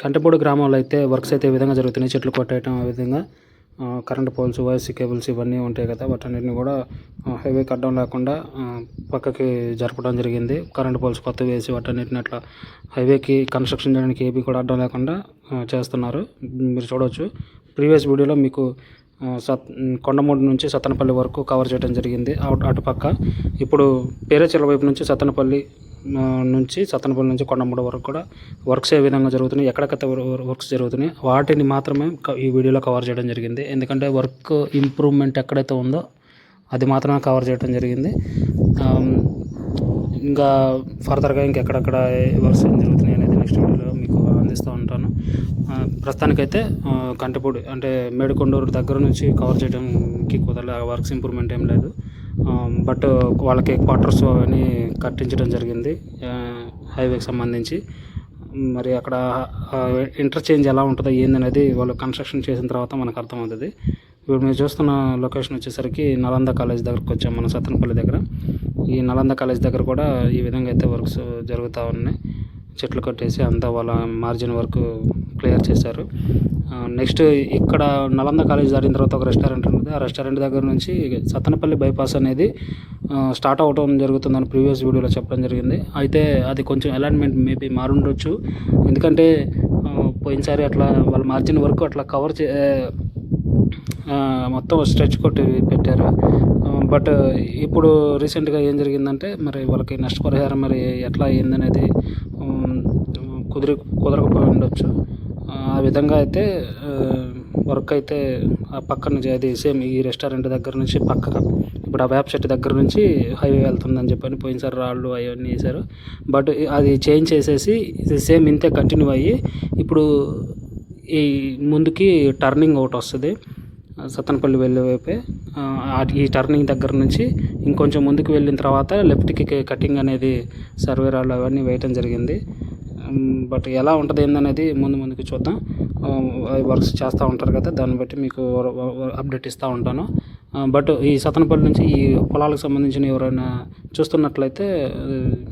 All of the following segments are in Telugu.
కంటెపూడి గ్రామంలో అయితే వర్క్స్ అయితే ఈ విధంగా జరుగుతున్నాయి. చెట్లు కొట్టేయటం, ఆ విధంగా కరెంట్ పోల్స్, వైఎస్సీ కేబుల్స్ ఇవన్నీ ఉంటాయి కదా, వాటన్నిటిని కూడా హైవేకి అడ్డం లేకుండా పక్కకి జరపడం జరిగింది. కరెంట్ పోల్స్ కొత్తవి వేసి వాటన్నిటిని అట్లా హైవేకి కన్స్ట్రక్షన్ చేయడానికి ఏవి కూడా అడ్డం లేకుండా చేస్తున్నారు. మీరు చూడవచ్చు ప్రీవియస్ వీడియోలో మీకు కొండమూడి నుంచి సత్తెనపల్లి వరకు కవర్ చేయడం జరిగింది అటుపక్క. ఇప్పుడు పేరేచెర్ల వైపు నుంచి సత్తెనపల్లి నుంచి కొండమూడి వరకు కూడా వర్క్స్ ఏ విధంగా జరుగుతున్నాయి, ఎక్కడెక్కడ వర్క్స్ జరుగుతున్నాయి వాటిని మాత్రమే ఈ వీడియోలో కవర్ చేయడం జరిగింది. ఎందుకంటే వర్క్ ఇంప్రూవ్మెంట్ ఎక్కడైతే ఉందో అది మాత్రమే కవర్ చేయడం జరిగింది. ఇంకా ఫర్దర్గా ఇంకెక్కడెక్కడ వర్క్స్ ఏం జరుగుతున్నాయి అనేది నెక్స్ట్ వీడియోలో మీకు అందిస్తూ ఉంటాను. ప్రస్తుతానికైతే కంటెపూడి అంటే మేడికొండూరు దగ్గర నుంచి కవర్ చేయడానికి కుదరలే, వర్క్స్ ఇంప్రూవ్మెంట్ ఏం లేదు. బట్ వాళ్ళకి క్వార్టర్స్ అవన్నీ కట్టించడం జరిగింది హైవేకి సంబంధించి. మరి అక్కడ ఇంటర్చేంజ్ ఎలా ఉంటుందో ఏందనేది వాళ్ళు కన్స్ట్రక్షన్ చేసిన తర్వాత మనకు అర్థమవుతుంది. ఇప్పుడు మీరు చూస్తున్న లొకేషన్ వచ్చేసరికి నలంద కాలేజ్ దగ్గరకు వచ్చాం మనం, సత్తెనపల్లి దగ్గర. ఈ నలంద కాలేజ్ దగ్గర కూడా ఈ విధంగా అయితే వర్క్స్ జరుగుతూ ఉన్నాయి. చెట్లు కట్టేసి అంతా వాళ్ళ మార్జిన్ వర్క్ క్లియర్ చేశారు. నెక్స్ట్ ఇక్కడ నలంద కాలేజ్ దాటిన తర్వాత ఒక రెస్టారెంట్ ఉంటుంది. ఆ రెస్టారెంట్ దగ్గర నుంచి సత్తెనపల్లి బైపాస్ అనేది స్టార్ట్ అవడం జరుగుతుందని ప్రీవియస్ వీడియోలో చెప్పడం జరిగింది. అయితే అది కొంచెం అలైన్మెంట్ మేబీ మారుండొచ్చు, ఎందుకంటే పోయినసారి అట్లా వాళ్ళ మార్జిన్ వర్క్ అట్లా కవర్ మొత్తం స్ట్రెచ్ కొట్టి పెట్టారు. బట్ ఇప్పుడు రీసెంట్గా ఏం జరిగిందంటే మరి వాళ్ళకి నష్టపరిహారం మరి ఎట్లా అయ్యిందనేది కుదరకపోయి ఉండొచ్చు. ఆ విధంగా అయితే వర్క్ అయితే ఆ పక్క నుంచి అది సేమ్ ఈ రెస్టారెంట్ దగ్గర నుంచి పక్కగా ఇప్పుడు ఆ వేప చెట్టు దగ్గర నుంచి హైవే వెళ్తుందని చెప్పని పోయినసారి రాళ్ళు అవన్నీ వేశారు. బట్ అది చేంజ్ చేసేసి ఇది సేమ్ ఇంతే కంటిన్యూ అయ్యి ఇప్పుడు ఈ ముందుకి టర్నింగ్ ఒకటి వస్తుంది సత్తెనపల్లి వెళ్ళే వైపే. ఈ టర్నింగ్ దగ్గర నుంచి ఇంకొంచెం ముందుకు వెళ్ళిన తర్వాత లెఫ్ట్కి కటింగ్ అనేది సర్వే రాళ్ళు అవన్నీ వేయటం జరిగింది. బట్ ఎలా ఉంటుంది ఏందనేది ముందుకు చూద్దాం. వర్క్స్ చేస్తూ ఉంటారు కదా, దాన్ని బట్టి మీకు అప్డేట్ ఇస్తూ ఉంటాను. బట్ ఈ సత్తెనపల్లి నుంచి ఈ పొలాలకు సంబంధించిన ఎవరైనా చూస్తున్నట్లయితే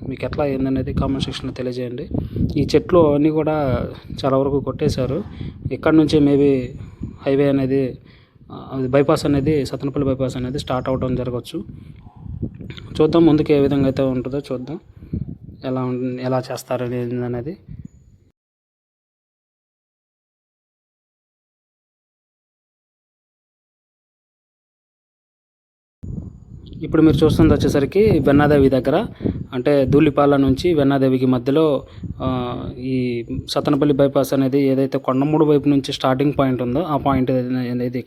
మీకు ఎట్లా ఏందనేది కామెంట్ సెక్షన్లో తెలియజేయండి. ఈ చెట్లు అవన్నీ కూడా చాలా వరకు కొట్టేశారు. ఇక్కడ నుంచి మేబీ హైవే అనేది బైపాస్ అనేది సత్తెనపల్లి బైపాస్ అనేది స్టార్ట్ అవడం జరగవచ్చు. చూద్దాం ముందుకు ఏ విధంగా అయితే ఉంటుందో చూద్దాం, ఎలా చేస్తారు అనేది. ఇప్పుడు మీరు చూస్తుంది వచ్చేసరికి వెన్నాదేవి దగ్గర, అంటే ధూళిపాల నుంచి వెన్నాదేవికి మధ్యలో ఈ సత్తెనపల్లి బైపాస్ అనేది ఏదైతే కొండమూడు వైపు నుంచి స్టార్టింగ్ పాయింట్ ఉందో ఆ పాయింట్ అనేది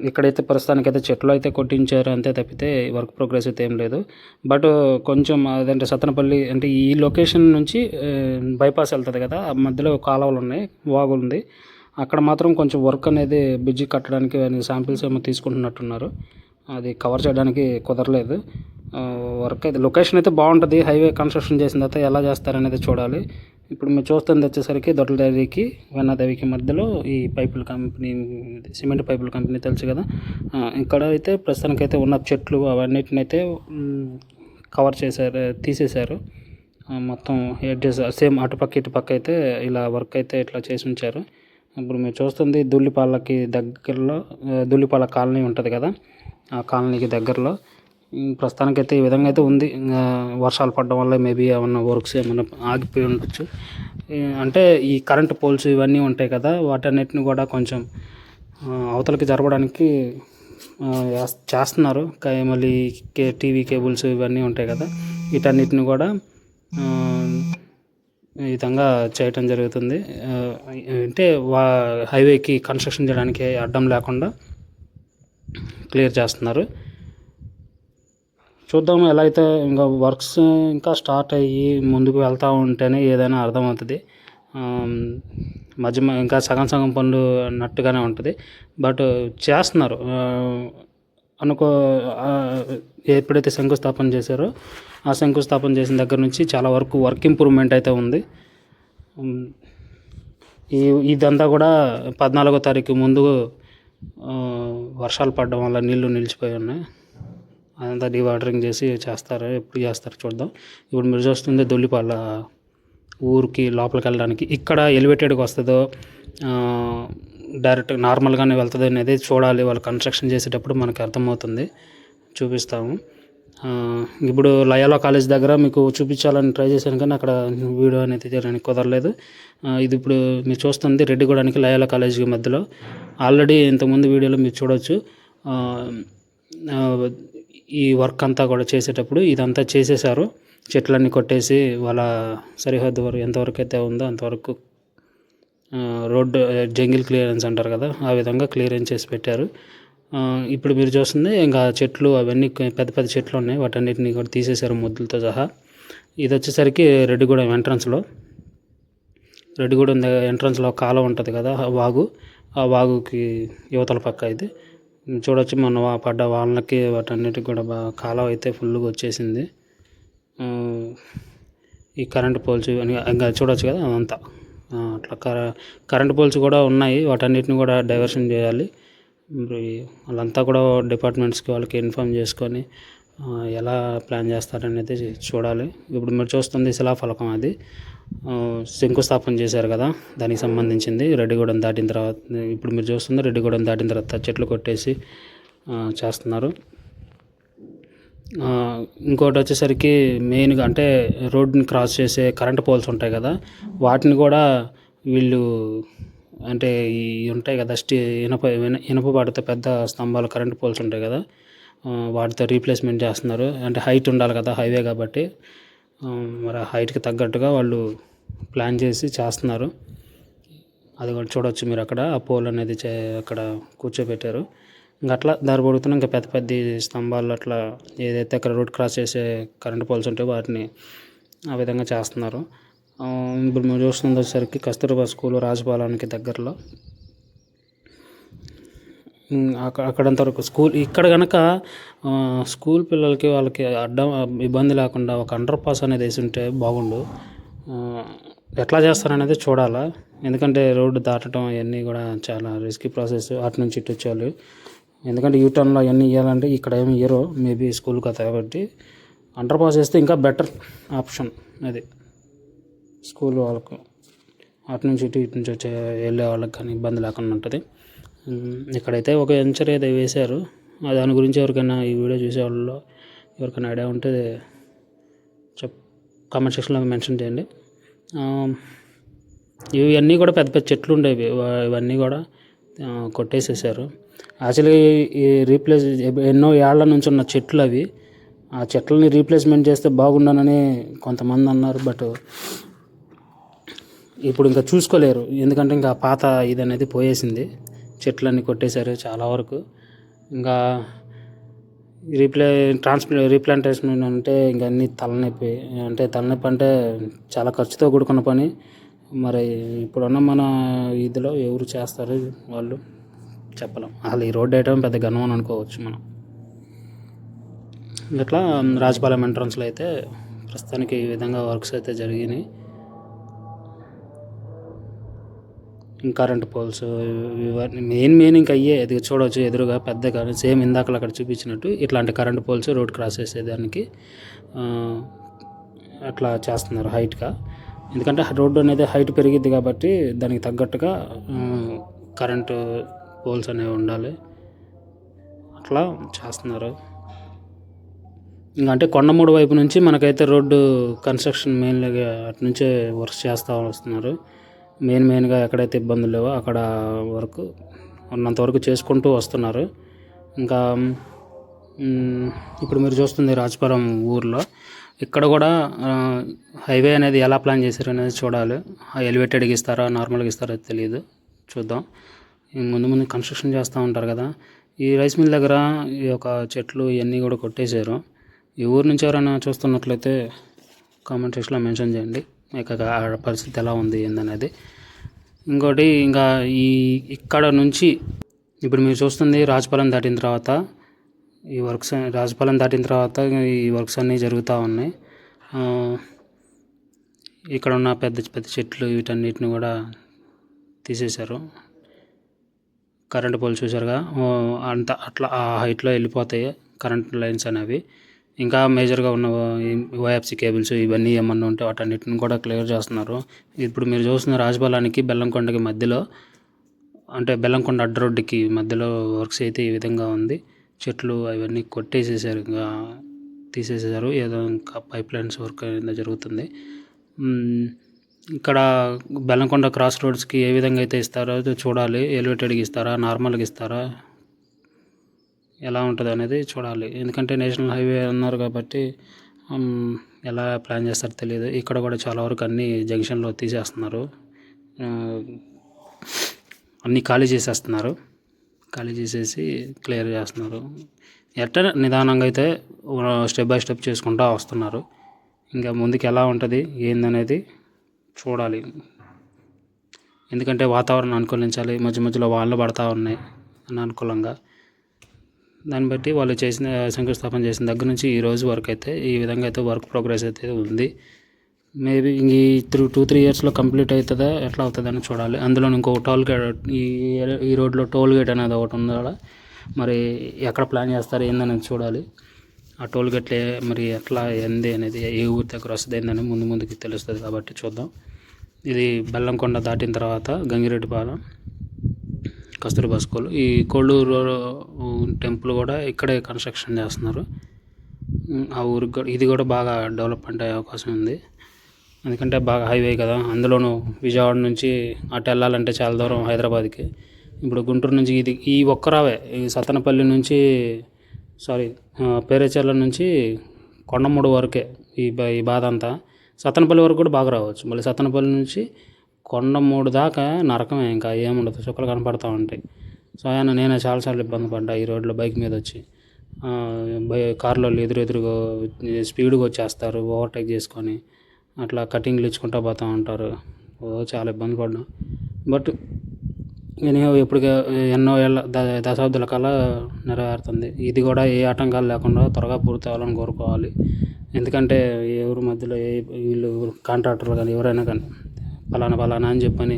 ఇక్కడైతే ప్రస్తుతానికైతే చెట్లు అయితే కొట్టించారు అంతే తప్పితే వర్క్ ప్రోగ్రెస్ అయితే ఏం లేదు. బట్ కొంచెం అదంటే సత్తెనపల్లి అంటే ఈ లొకేషన్ నుంచి బైపాస్ వెళ్తుంది కదా, ఆ మధ్యలో కాలువలు ఉన్నాయి, వాగు ఉంది. అక్కడ మాత్రం కొంచెం వర్క్ అనేది బ్రిడ్జి కట్టడానికి శాంపిల్స్ ఏమో తీసుకుంటున్నట్టున్నారు. అది కవర్ చేయడానికి కుదరలేదు. వర్క్ అయితే లొకేషన్ అయితే బాగుంటుంది. హైవే కన్స్ట్రక్షన్ చేసిన తర్వాత ఎలా చేస్తారనేది చూడాలి. ఇప్పుడు మీరు చూస్తుంది వచ్చేసరికి దొడ్లదేవికి వెన్నాదేవికి మధ్యలో ఈ పైపుల కంపెనీ, సిమెంట్ పైపుల కంపెనీ తెలుసు కదా, ఇక్కడ అయితే ప్రస్తుతానికైతే ఉన్న చెట్లు అవన్నిటిని అయితే కవర్ చేశారు, తీసేశారు. మొత్తం ఎడ్జెస్ సేమ్ అటుపక్క ఇటుపక్క అయితే ఇలా వర్క్ అయితే ఇట్లా చేసి ఉంచారు. ఇప్పుడు మీరు చూస్తుంది ధూళిపాలకి దగ్గరలో ధూళిపాల కాలనీ ఉంటుంది కదా, ఆ కాలనీకి దగ్గరలో ప్రస్తుతానికైతే ఈ విధంగా అయితే ఉంది. వర్షాలు పడడం వల్ల మేబీ ఏమన్నా వర్క్స్ ఏమన్నా ఆగిపోయి ఉండొచ్చు. అంటే ఈ కరెంట్ పోల్స్ ఇవన్నీ ఉంటాయి కదా, వాటన్నిటిని కూడా కొంచెం అవతలకి జరపడానికి చేస్తున్నారు. మళ్ళీ టీవీ కేబుల్స్ ఇవన్నీ ఉంటాయి కదా, వీటన్నిటిని కూడా ఈ విధంగా చేయటం జరుగుతుంది. అంటే హైవేకి కన్స్ట్రక్షన్ చేయడానికి అడ్డం లేకుండా క్లియర్ చేస్తున్నారు. చూద్దాము ఎలా అయితే. ఇంకా వర్క్స్ ఇంకా స్టార్ట్ అయ్యి ముందుకు వెళ్తూ ఉంటేనే ఏదైనా అర్థమవుతుంది. ఇంకా సగం పనులు అన్నట్టుగానే ఉంటుంది. బట్ చేస్తున్నారు. ఎప్పుడైతే శంకుస్థాపన చేశారో ఆ శంకుస్థాపన చేసిన దగ్గర నుంచి చాలా వరకు వర్క్ ఇంప్రూవ్మెంట్ అయితే ఉంది. ఇదంతా కూడా 14వ తారీఖు ముందు వర్షాలు పడడం వల్ల నీళ్లు నిలిచిపోయి ఉన్నాయి. అదంతా డీవాటరింగ్ చేసి చేస్తారు. ఎప్పుడు చేస్తారు చూద్దాం. ఇప్పుడు మీరు చూస్తుంది ధూళిపాల ఊరికి లోపలికి వెళ్ళడానికి ఇక్కడ ఎలివేటెడ్గా వస్తుందో డైరెక్ట్ నార్మల్గానే వెళ్తుంది అనేది చూడాలి. వాళ్ళు కన్స్ట్రక్షన్ చేసేటప్పుడు మనకు అర్థమవుతుంది, చూపిస్తాము. ఇప్పుడు లయోలా కాలేజ్ దగ్గర మీకు చూపించాలని ట్రై చేశాను, కానీ అక్కడ వీడియో అనేది తీయడానికి కుదరలేదు. ఇది ఇప్పుడు మీరు చూస్తుంది రెడ్డిగూడానికి లయోలా కాలేజీ మధ్యలో. ఆల్రెడీ ఇంతకుముందు వీడియోలో మీరు చూడవచ్చు. ఈ వర్క్ అంతా కూడా చేసేటప్పుడు ఇదంతా చేసేసారు. చెట్లన్నీ కొట్టేసి వాళ్ళ సరిహద్దు వరకు ఎంతవరకు అయితే ఉందో అంతవరకు రోడ్డు జంగిల్ క్లియరెన్స్ అంటారు కదా, ఆ విధంగా క్లియరెన్స్ చేసి పెట్టారు. ఇప్పుడు మీరు చూస్తుంది ఇంకా చెట్లు అవన్నీ పెద్ద పెద్ద చెట్లు ఉన్నాయి, వాటన్నిటిని కూడా తీసేశారు మొద్దులతో సహా. ఇది వచ్చేసరికి రెడ్డిగూడెం ఎంట్రన్స్లో, రెడ్డిగూడెం ఎంట్రన్స్లో కాలువ ఉంటుంది కదా, వాగు, ఆ వాగుకి యువతల పక్క ఇది చూడొచ్చు. మన పడ్డ వాళ్ళకి వాటన్నిటికి కూడా బాగా కాలువ అయితే ఫుల్గా వచ్చేసింది. ఈ కరెంటు పోల్స్ ఇంకా చూడొచ్చు కదా అదంతా. అట్లా కరెంటు పోల్స్ కూడా ఉన్నాయి, వాటన్నిటిని కూడా డైవర్షన్ చేయాలి. వాళ్ళంతా కూడా డిపార్ట్మెంట్స్కి వాళ్ళకి ఇన్ఫామ్ చేసుకొని ఎలా ప్లాన్ చేస్తారనేది చూడాలి. ఇప్పుడు మీరు చూస్తుంది శిలాఫలకం, అది శంకుస్థాపన చేశారు కదా, దానికి సంబంధించింది. రెడ్డిగూడెం దాటిన తర్వాత ఇప్పుడు మీరు చూస్తుంది రెడ్డిగూడెం దాటిన తర్వాత చెట్లు కొట్టేసి చేస్తున్నారు. ఇంకోటి వచ్చేసరికి మెయిన్గా అంటే రోడ్ని క్రాస్ చేసే కరెంట్ పోల్స్ ఉంటాయి కదా, వాటిని కూడా వీళ్ళు అంటే ఈ ఉంటాయి కదా ఇనప వాటితో పెద్ద స్తంభాలు కరెంట్ పోల్స్ ఉంటాయి కదా, వాటితో రీప్లేస్మెంట్ చేస్తున్నారు. అంటే హైట్ ఉండాలి కదా హైవే కాబట్టి, మరి ఆ హైట్కి తగ్గట్టుగా వాళ్ళు ప్లాన్ చేసి చేస్తున్నారు. అది కూడా చూడవచ్చు మీరు అక్కడ ఆ పోల్ అనేది అక్కడ కూర్చోబెట్టారు. ఇంకా అట్లా దారి పొడుగుతున్న ఇంకా పెద్ద పెద్ద స్తంభాలు అట్లా ఏదైతే అక్కడ రోడ్ క్రాస్ చేసే కరెంట్ పోల్స్ ఉంటాయో వాటిని ఆ విధంగా చేస్తున్నారు. ఇప్పుడు మేము చూస్తుంది వచ్చేసరికి కస్తూర్బా స్కూల్ రాజపాలెంకి దగ్గరలో. అక్కడంత వరకు స్కూల్ ఇక్కడ కనుక స్కూల్ పిల్లలకి వాళ్ళకి అడ్డం ఇబ్బంది లేకుండా ఒక అండర్ పాస్ అనేది వేసి ఉంటే బాగుండు. ఎట్లా చేస్తారనేది చూడాలా, ఎందుకంటే రోడ్డు దాటడం అవన్నీ కూడా చాలా రిస్కీ ప్రాసెస్. అటు నుంచి ఇటు వచ్చేవాళ్ళు, ఎందుకంటే యూటర్న్లో అవన్నీ ఇవ్వాలంటే ఇక్కడ ఏమి ఇయ్యరు మేబీ స్కూల్ కదా కాబట్టి. అండర్ పాస్ వేస్తే ఇంకా బెటర్ ఆప్షన్ అది స్కూల్ వాళ్ళకు, అటు నుంచి ఇటు నుంచి వచ్చే వెళ్ళే వాళ్ళకి కానీ ఇబ్బంది లేకుండా ఉంటుంది. ఇక్కడైతే ఒక వెంచర్ ఏదో వేశారు, దాని గురించి ఎవరికైనా ఈ వీడియో చూసే వాళ్ళు ఎవరికైనా ఐడియా ఉంటే కామెంట్ సెక్షన్లో మెన్షన్ చేయండి. ఇవన్నీ కూడా పెద్ద పెద్ద చెట్లు ఉండేవి, ఇవన్నీ కూడా కొట్టేసేసారు. యాక్చువల్లీ ఈ రీప్లేస్ ఎన్నో ఏళ్ల నుంచి ఉన్న చెట్లు అవి, ఆ చెట్లని రీప్లేస్మెంట్ చేస్తే బాగుండనని కొంతమంది అన్నారు. బట్ ఇప్పుడు ఇంకా చూసుకోలేరు, ఎందుకంటే ఇంకా పాత ఇది అనేది పోయేసింది, చెట్లన్నీ కొట్టేశారు చాలా వరకు. ఇంకా రీప్లాంటేషన్ అంటే ఇంకా అన్నీ తలనొప్పి అంటే చాలా ఖర్చుతో కూడుకున్న పని. మరి ఇప్పుడున్న మన ఇదిలో ఎవరు చేస్తారు వాళ్ళు చెప్పలేం. అసలు ఈ రోడ్డు వేయటం పెద్ద ఘనం అని అనుకోవచ్చు మనం. ఇట్లా రాజపాలెం ఎంట్రన్స్లో అయితే ప్రస్తుతానికి ఈ విధంగా వర్క్స్ అయితే జరిగినాయి. కరెంట్ పోల్స్ ఇవన్నీ మెయిన్ ఇంకా అయ్యే అది చూడవచ్చు ఎదురుగా పెద్దగా సేమ్ ఇందాకలు అక్కడ చూపించినట్టు ఇట్లాంటి కరెంట్ పోల్స్ రోడ్ క్రాస్ చేసేదానికి అట్లా చేస్తున్నారు హైట్గా. ఎందుకంటే రోడ్డు అనేది హైట్ పెరిగిద్ది కాబట్టి దానికి తగ్గట్టుగా కరెంటు పోల్స్ అనేవి ఉండాలి, అట్లా చేస్తున్నారు. అంటే కొండమూడు వైపు నుంచి మనకైతే రోడ్డు కన్స్ట్రక్షన్ మెయిన్గా అటు నుంచే వర్క్ చేస్తూ వస్తున్నారు. మెయిన్గా ఎక్కడైతే ఇబ్బందులు లేవో అక్కడ వరకు ఉన్నంతవరకు చేసుకుంటూ వస్తున్నారు. ఇంకా ఇప్పుడు మీరు చూస్తుంది రాజపురం ఊర్లో, ఇక్కడ కూడా హైవే అనేది ఎలా ప్లాన్ చేశారు అనేది చూడాలి. ఎలివేటెడ్గా ఇస్తారా నార్మల్గా ఇస్తారో తెలియదు, చూద్దాం. ముందు కన్స్ట్రక్షన్ చేస్తూ ఉంటారు కదా. ఈ రైస్ మిల్ దగ్గర ఈ యొక్క చెట్లు ఇవన్నీ కూడా కొట్టేశారు. ఈ ఊరు నుంచి ఎవరైనా చూస్తున్నట్లయితే కామెంట్ సెక్షన్లో మెన్షన్ చేయండి ఆ పరిస్థితి ఎలా ఉంది ఏందనేది. ఇంకోటి ఇంకా ఇక్కడ నుంచి ఇప్పుడు మీరు చూస్తుంది రాజపాలెం దాటిన తర్వాత ఈ వర్క్స్ అన్నీ జరుగుతూ ఉన్నాయి. ఇక్కడ ఉన్న పెద్ద పెద్ద చెట్లు వీటన్నిటిని కూడా తీసేశారు. కరెంట్ పోల్ చూసారుగా, అంత అట్లా ఆ హైట్లో వెళ్ళిపోతాయి కరెంట్ లైన్స్ అనేవి. ఇంకా మేజర్గా ఉన్న ఓఎఫ్సి కేబుల్స్ ఇవన్నీ ఏమన్నా ఉంటే వాటన్నిటిని కూడా క్లియర్ చేస్తున్నారు. ఇప్పుడు మీరు చూస్తున్న రాజపాలానికి బెల్లంకొండకి మధ్యలో, అంటే బెల్లంకొండ అడ్డ రోడ్డుకి మధ్యలో వర్క్స్ అయితే ఈ విధంగా ఉంది. చెట్లు అవన్నీ కొట్టేసేసారు, ఇంకా తీసేసేసారు. ఏదో ఇంకా పైప్ లైన్స్ వర్క్ అనేది జరుగుతుంది. ఇక్కడ బెల్లంకొండ క్రాస్ రోడ్స్కి ఏ విధంగా అయితే ఇస్తారో చూడాలి. ఎలివేటెడ్గా ఇస్తారా, నార్మల్గా ఇస్తారా, ఎలా ఉంటుంది అనేది చూడాలి. ఎందుకంటే నేషనల్ హైవే అన్నారు కాబట్టి ఎలా ప్లాన్ చేస్తారో తెలియదు. ఇక్కడ కూడా చాలా వరకు అన్ని జంక్షన్లో తీసేస్తున్నారు, అన్నీ ఖాళీ చేసేస్తున్నారు. ఖాళీ చేసేసి క్లియర్ చేస్తున్నారు. ఎట్లా నిదానంగా అయితే స్టెప్ బై స్టెప్ చేసుకుంటూ వస్తున్నారు. ఇంకా ముందుకు ఎలా ఉంటుంది ఏందనేది చూడాలి. ఎందుకంటే వాతావరణం అనుకూలించాలి. మధ్య మధ్యలో వానలు పడతా ఉన్నాయి అనుకూలంగా. దాన్ని బట్టి వాళ్ళు చేసిన శంకుస్థాపన చేసిన దగ్గర నుంచి ఈ రోజు వరకు అయితే ఈ విధంగా అయితే వర్క్ ప్రోగ్రెస్ అయితే ఉంది. మేబీ ఇంక 2-3 ఇయర్స్లో కంప్లీట్ అవుతుందా ఎట్లా అవుతుందని చూడాలి. అందులో ఇంకో టోల్ గేట్, ఈ రోడ్లో టోల్ గేట్ అనేది ఒకటి ఉంది కదా, మరి ఎక్కడ ప్లాన్ చేస్తారు ఏందనేది చూడాలి. ఆ టోల్ గేట్లే మరి ఎట్లా ఏంది అనేది, ఏ ఊరి దగ్గర వస్తుంది ఏందని ముందుకి తెలుస్తుంది. కాబట్టి చూద్దాం. ఇది బెల్లంకొండ దాటిన తర్వాత గంగిరెడ్డిపాలెం, కస్తూర్బా స్కూల్. ఈ కోళ్ళూరు టెంపుల్ కూడా ఇక్కడే కన్స్ట్రక్షన్ చేస్తున్నారు. ఆ ఊరికి ఇది కూడా బాగా డెవలప్మెంట్ అయ్యే అవకాశం ఉంది. ఎందుకంటే బాగా హైవే కదా, అందులోనూ విజయవాడ నుంచి అటు వెళ్ళాలంటే చాలా దూరం హైదరాబాద్కి. ఇప్పుడు గుంటూరు నుంచి ఈ ఒక్కరావే, ఈ సత్తెనపల్లి నుంచి పేరేచర్ల నుంచి కొండమూడు వరకే ఈ బాధ అంతా. సత్తెనపల్లి వరకు కూడా బాగా రావచ్చు. మళ్ళీ సత్తెనపల్లి నుంచి కొండమూడు దాకా నరకమే, ఇంకా ఏముండదు, చుక్కలు కనపడతా ఉంటాయి. సో నేనే చాలాసార్లు ఇబ్బంది పడ్డా ఈ రోడ్లో బైక్ మీద వచ్చి. కార్లో ఎదురుగా స్పీడ్గా వచ్చేస్తారు, ఓవర్టేక్ చేసుకొని అట్లా కటింగ్లు ఇచ్చుకుంటూ పోతూ ఉంటారు. చాలా ఇబ్బంది పడ్డా. బట్ నేను ఎన్నో ఏళ్ళ దశాబ్దాల కాల నెరవేరుతుంది. ఇది కూడా ఏ ఆటంకాలు లేకుండా త్వరగా పూర్తి అవ్వాలని కోరుకోవాలి. ఎందుకంటే ఎవరి మధ్యలో వీళ్ళు కాంట్రాక్టర్లు కానీ ఎవరైనా కానీ ఫలానా అని చెప్పని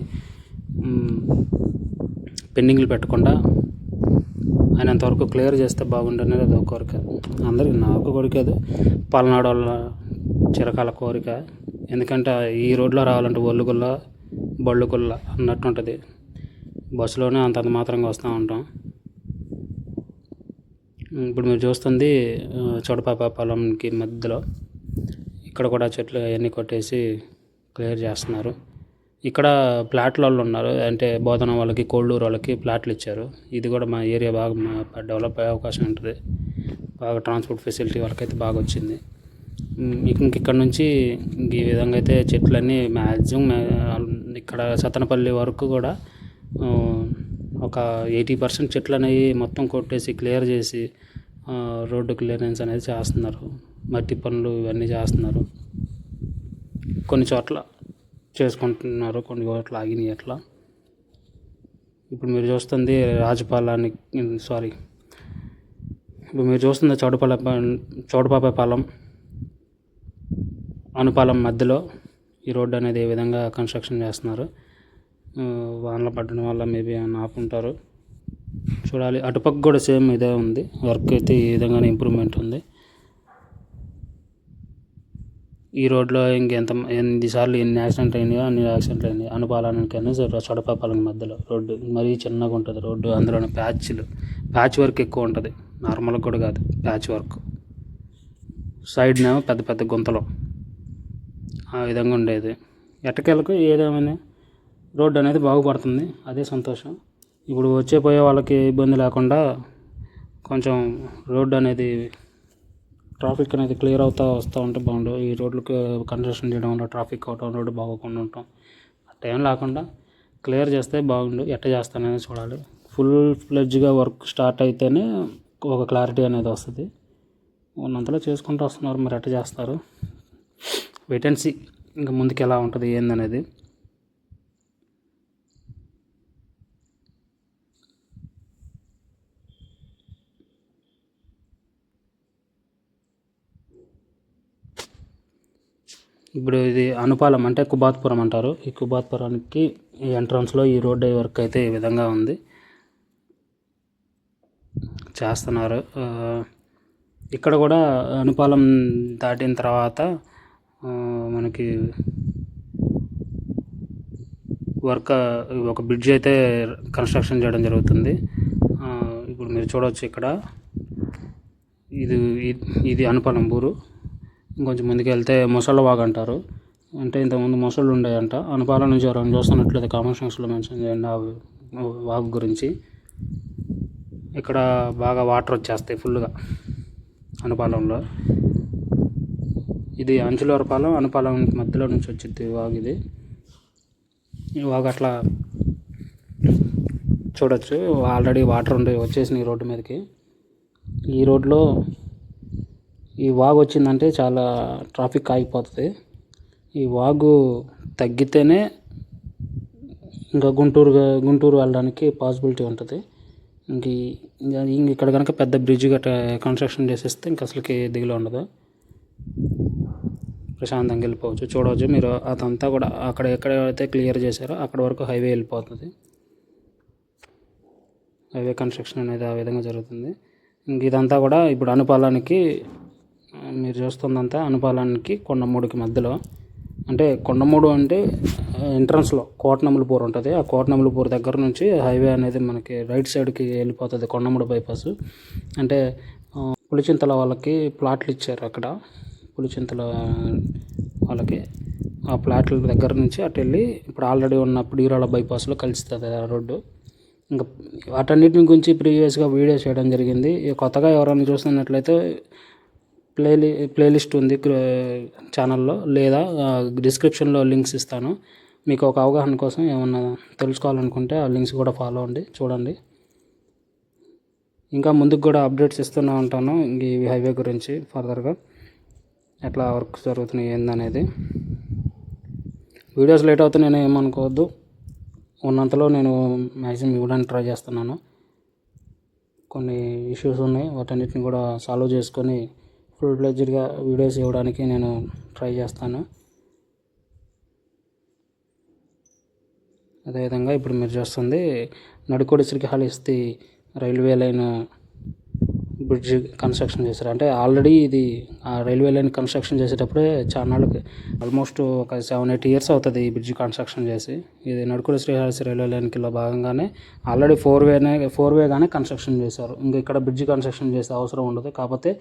పెండింగ్లు పెట్టకుండా అయినంతవరకు క్లియర్ చేస్తే బాగుండనేది అది ఒక కోరిక. అందరికీ, నాకు కోరిక అది, పల్నాడు వాళ్ళ చిరకాల కోరిక. ఎందుకంటే ఈ రోడ్లో రావాలంటే ఒళ్ళుగుల్ల బళ్ళుగుల్ల అన్నట్టు ఉంటుంది. బస్సులోనే అంత మాత్రంగా వస్తూ ఉంటాం. ఇప్పుడు మీరు చూస్తుంది చౌడపాపాలెంకి మధ్యలో, ఇక్కడ కూడా చెట్లు అవన్నీ కొట్టేసి క్లియర్ చేస్తున్నారు. ఇక్కడ ప్లాట్ల వాళ్ళు ఉన్నారు, అంటే బోధన వాళ్ళకి, కోళ్ళూరు వాళ్ళకి ప్లాట్లు ఇచ్చారు. ఇది కూడా మా ఏరియా బాగా డెవలప్ అయ్యే అవకాశం ఉంటుంది. బాగా ట్రాన్స్పోర్ట్ ఫెసిలిటీ వాళ్ళకైతే బాగా వచ్చింది. ఇక్కడ నుంచి ఈ విధంగా అయితే చెట్లన్నీ మ్యాక్సిమం ఇక్కడ సత్తెనపల్లి వరకు కూడా ఒక 80% చెట్లు అనేవి మొత్తం కొట్టేసి క్లియర్ చేసి రోడ్డు క్లియరెన్స్ అనేది చేస్తున్నారు. మట్టి పనులు ఇవన్నీ చేస్తున్నారు. కొన్ని చోట్ల చేసుకుంటున్నారు, కొన్ని చోట్ల ఆగినాయి అట్లా. ఇప్పుడు మీరు చూస్తుంది ఇప్పుడు మీరు చూస్తుంది చౌడపాపాలెం అనుపాలెం మధ్యలో ఈ రోడ్డు అనేది ఏ విధంగా కన్స్ట్రక్షన్ చేస్తున్నారు. వానలు పడడం వల్ల మేబీ ఏమైనా ఆపుంటారు, చూడాలి. అటుపక్క కూడా సేమ్ ఇదే ఉంది వర్క్, అయితే ఈ విధంగానే ఇంప్రూవ్మెంట్ ఉంది. ఈ రోడ్లో ఎన్ని యాక్సిడెంట్లు అయినాయో అన్ని యాక్సిడెంట్లు అయినాయి. అనుపాలెంకైనా చౌడపాపాలెం మధ్యలో రోడ్డు మరీ చిన్నగా ఉంటుంది రోడ్డు. అందులోనే ప్యాచ్ వర్క్ ఎక్కువ ఉంటుంది, నార్మల్గా కూడా కాదు, ప్యాచ్ వర్క్. సైడ్నేమో పెద్ద పెద్ద గుంతలు, ఆ విధంగా ఉండేది. ఎట్టకేలకు ఏదేమైనా రోడ్డు అనేది బాగుపడుతుంది, అదే సంతోషం. ఇప్పుడు పోయే వాళ్ళకి ఇబ్బంది లేకుండా కొంచెం రోడ్డు అనేది, ట్రాఫిక్ అనేది క్లియర్ వస్తూ ఉంటే బాగుండు. ఈ రోడ్లకు కన్స్ట్రక్షన్ చేయడం వల్ల ట్రాఫిక్ అవటం, రోడ్డు బాగోకుండా ఉంటాం, అట్టేం లేకుండా క్లియర్ చేస్తే బాగుండు. ఎట్ట చేస్తాననేది చూడాలి. ఫుల్ ఫ్లెడ్జ్గా వర్క్ స్టార్ట్ అయితేనే ఒక క్లారిటీ అనేది వస్తుంది. ఉన్నంతలో చేసుకుంటూ వస్తున్నారు, మరి ఎట్ట చేస్తారు, వెయిట్ అండ్ సీ. ఇంకా ముందుకు ఎలా ఉంటుంది ఏందనేది. ఇప్పుడు ఇది అనుపాలెం అంటే కుబాత్పురం అంటారు. ఈ కుబాత్పురానికి ఈ ఎంట్రన్స్లో ఈ రోడ్డు వర్క్ అయితే ఈ విధంగా ఉంది, చేస్తున్నారు. ఇక్కడ కూడా అనుపాలం దాటిన తర్వాత మనకి వర్క్ ఒక బ్రిడ్జ్ అయితే కన్స్ట్రక్షన్ చేయడం జరుగుతుంది. ఇప్పుడు మీరు చూడవచ్చు ఇక్కడ ఇది అనుపాలం ఊరు. ఇంకొంచెం ముందుకు వెళ్తే మొసళ్ళ వాగు అంటారు. అంటే ఇంతకుముందు మొసళ్ళు ఉండేయంట. అనుపాలం నుంచి ఎవరైనా చూస్తున్నట్లయితే కామెంట్ సెక్షన్లో మెన్షన్ చేయండి ఆ వాగు గురించి. ఇక్కడ బాగా వాటర్ వచ్చేస్తాయి ఫుల్గా అనుపాలంలో. ఇది అంచులవరపాలెం అనుపాలెం మధ్యలో నుంచి వచ్చింది వాగు. ఇది ఈ వాగు అట్లా చూడొచ్చు. ఆల్రెడీ వాటర్ వచ్చేసినాయి రోడ్డు మీదకి. ఈ రోడ్లో ఈ వాగు వచ్చిందంటే చాలా ట్రాఫిక్ ఆగిపోతుంది. ఈ వాగు తగ్గితేనే ఇంకా గుంటూరు వెళ్ళడానికి పాసిబిలిటీ ఉంటుంది. ఇంక ఇక్కడ కనుక పెద్ద బ్రిడ్జ్ గట్రా కన్స్ట్రక్షన్ చేసేస్తే ఇంక అసలుకి దిగులు ఉండదు. ప్రశాంతంగా వెళ్ళిపోవచ్చు. చూడవచ్చు మీరు అదంతా కూడా అక్కడ ఎక్కడైతే క్లియర్ చేశారో అక్కడ వరకు హైవే వెళ్ళిపోతుంది. హైవే కన్స్ట్రక్షన్ అనేది ఆ విధంగా జరుగుతుంది. ఇంక ఇదంతా కూడా ఇప్పుడు అనుపాలానికి మీరు చూస్తుందంతా అనుపాలానికి కొండమూడికి మధ్యలో. అంటే కొండమూడు అంటే ఎంట్రన్స్లో కోటనమలపూర్ ఉంటుంది. ఆ కోటనమలపూర్ దగ్గర నుంచి హైవే అనేది మనకి రైట్ సైడ్కి వెళ్ళిపోతుంది. కొండమూడు బైపాస్ అంటే పులిచింతల వాళ్ళకి ప్లాట్లు ఇచ్చారు. అక్కడ పులిచింతల వాళ్ళకి ఆ ప్లాట్ల దగ్గర నుంచి అటు వెళ్ళి ఇప్పుడు ఆల్రెడీ ఉన్న పిడిగిరాళ్ళ బైపాస్లో కలుస్తుంది ఆ రోడ్డు. ఇంకా వాటన్నిటిని గురించి ప్రీవియస్గా వీడియో చేయడం జరిగింది. కొత్తగా ఎవరైనా చూస్తున్నట్లయితే ప్లేలిస్ట్ ఉంది ఛానల్లో, లేదా డిస్క్రిప్షన్లో లింక్స్ ఇస్తాను. మీకు ఒక అవగాహన కోసం ఏమన్నా తెలుసుకోవాలనుకుంటే ఆ లింక్స్ కూడా ఫాలో అవ్వండి, చూడండి. ఇంకా ముందుకు కూడా అప్డేట్స్ ఇస్తూనే ఉంటాను ఈ హైవే గురించి ఫర్దర్గా ఎట్లా వర్క్ జరుగుతున్నాయి ఏందనేది. వీడియోస్ లేట్ అవుతున్నాయని ఏమనుకోవద్దు. ఉన్నంతలో నేను మ్యాక్సిమం ఇవ్వడానికి ట్రై చేస్తున్నాను. కొన్ని ఇష్యూస్ ఉన్నాయి, వాటన్నిటిని కూడా సాల్వ్ చేసుకొని ఫుల్ ఫ్లెడ్జ్డ్గా వీడియోస్ ఇవ్వడానికి నేను ట్రై చేస్తాను. అదేవిధంగా ఇప్పుడు మీరు చూస్తుంది Nadikudi Srikalahasti railway line bridge construction చేశారు. అంటే ఆల్రెడీ ఇది ఆ రైల్వే లైన్ కన్స్ట్రక్షన్ చేసేటప్పుడే చాలాకి ఆల్మోస్ట్ ఒక 7-8 years అవుతుంది ఈ బ్రిడ్జ్ కన్స్ట్రక్షన్ చేసి. ఇది నడుకోడి శ్రీకాళహస్తి రైల్వే లైన్కిలో భాగంగానే ఆల్రెడీ 4-way కన్స్ట్రక్షన్ చేశారు. ఇంకా ఇక్కడ బ్రిడ్జ్ కన్స్ట్రక్షన్ చేసే అవసరం ఉండదు. కాకపోతే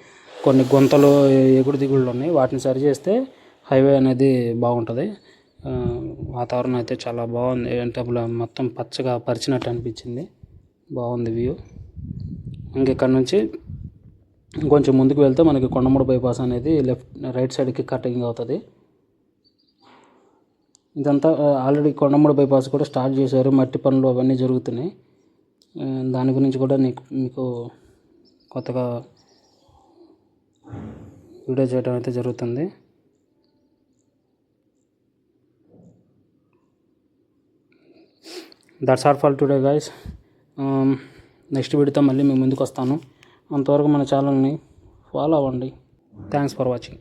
కొన్ని గుంతలు ఎగుడు దిగుళ్ళు ఉన్నాయి, వాటిని సరి చేస్తే హైవే అనేది బాగుంటుంది. వాతావరణం అయితే చాలా బాగుంది. అంటే మొత్తం పచ్చగా పరిచినట్టు అనిపించింది. బాగుంది వ్యూ. ఇంకెక్కడ నుంచి కొంచెం ముందుకు వెళ్తే మనకి కొండమూడు బైపాస్ అనేది రైట్ సైడ్కి కటింగ్ అవుతుంది. ఇదంతా ఆల్రెడీ కొండమూడు బైపాస్ కూడా స్టార్ట్ చేశారు. మట్టి పనులు అవన్నీ జరుగుతున్నాయి. దాని గురించి కూడా మీకు కొత్తగా వీడియో చేయడం అయితే జరుగుతుంది. That's all for today guys. Next వీడియోతో మళ్ళీ మేము ముందుకు వస్తాను. అంతవరకు మన ఛానల్ని ఫాలో అవ్వండి. Thanks for watching.